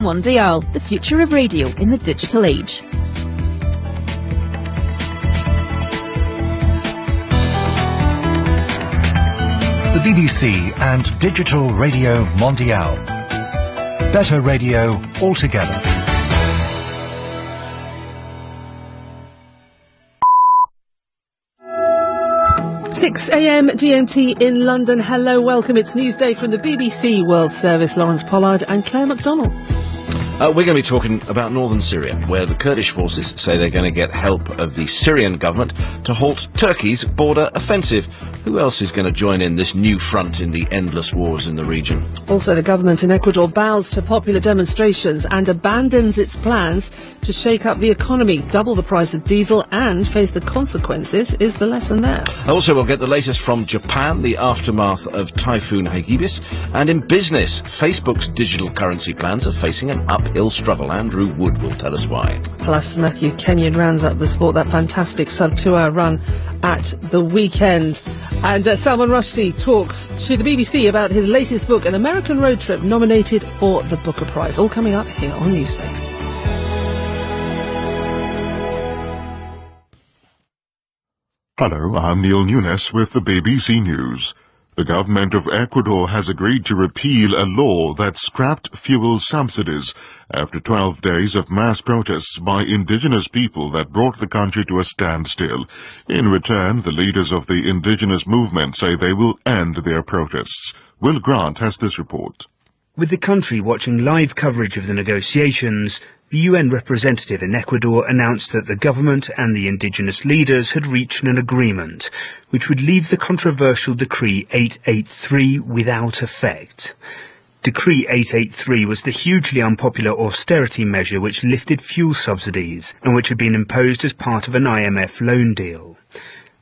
Mondial, the future of radio in the digital age. The BBC and Digital Radio Mondial. Better radio altogether. 6 a.m. GMT in London. Hello, welcome. It's Newsday from the BBC World Service. Lawrence Pollard and Claire McDonnell. We're going to be talking about northern Syria, where the Kurdish forces say they're going to get help of the Syrian government to halt Turkey's border offensive. Who else is going to join in this new front in the endless wars in the region? Also, the government in Ecuador bows to popular demonstrations and abandons its plans to shake up the economy, double the price of diesel and face the consequences is the lesson there. Also, we'll get the latest from Japan, the aftermath of Typhoon Hagibis, and in business, Facebook's digital currency plans are facing an uphill struggle. Andrew Wood will tell us why. Plus, Matthew Kenyon rounds up the sport, that fantastic sub-2-hour run at the weekend. And Salman Rushdie talks to the BBC about his latest book, An American Road Trip, nominated for the Booker Prize. All coming up here on Newsday. Hello, I'm Neil Nunes with the BBC News. The government of Ecuador has agreed to repeal a law that scrapped fuel subsidies after 12 days of mass protests by indigenous people that brought the country to a standstill. In return, the leaders of the indigenous movement say they will end their protests. Will Grant has this report. With the country watching live coverage of the negotiations, the UN representative in Ecuador announced that the government and the indigenous leaders had reached an agreement, which would leave the controversial Decree 883 without effect. Decree 883 was the hugely unpopular austerity measure which lifted fuel subsidies and which had been imposed as part of an IMF loan deal.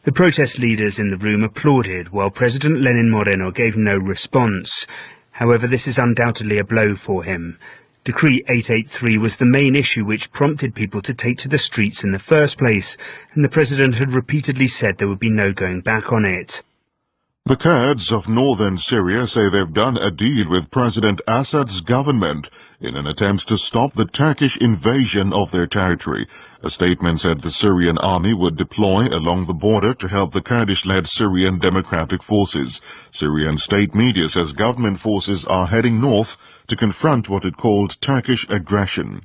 The protest leaders in the room applauded, while President Lenin Moreno gave no response. However, this is undoubtedly a blow for him. Decree 883 was the main issue which prompted people to take to the streets in the first place, and the president had repeatedly said there would be no going back on it. The Kurds of northern Syria say they've done a deal with President Assad's government in an attempt to stop the Turkish invasion of their territory. A statement said the Syrian army would deploy along the border to help the Kurdish-led Syrian Democratic Forces. Syrian state media says government forces are heading north to confront what it called Turkish aggression.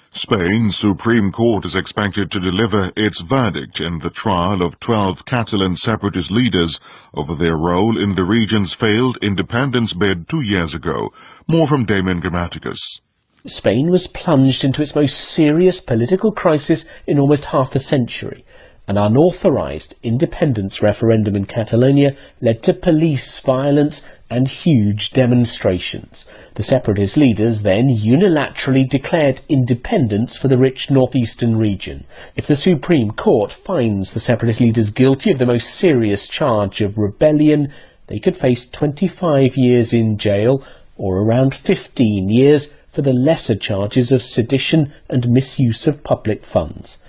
Spain's Supreme Court is expected to deliver its verdict in the trial of 12 Catalan separatist leaders over their role in the region's failed independence bid 2 years ago. More from Damon Grammaticus. Spain was plunged into its most serious political crisis in almost half a century. An unauthorised independence referendum in Catalonia led to police violence and huge demonstrations. The separatist leaders then unilaterally declared independence for the rich northeastern region. If the Supreme Court finds the separatist leaders guilty of the most serious charge of rebellion, they could face 25 years in jail or around 15 years for the lesser charges of sedition and misuse of public funds.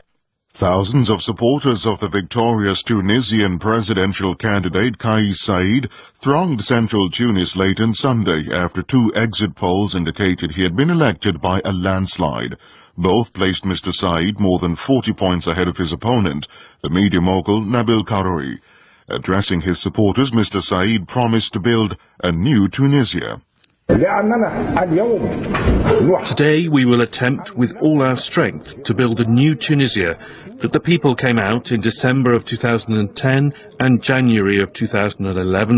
Thousands of supporters of the victorious Tunisian presidential candidate Kais Saied thronged central Tunis late on Sunday after 2 exit polls indicated he had been elected by a landslide. Both placed Mr. Saied more than 40 points ahead of his opponent, the media mogul Nabil Karoui. Addressing his supporters, Mr. Saied promised to build a new Tunisia. Today we will attempt with all our strength to build a new Tunisia that the people came out in December of 2010 and January of 2011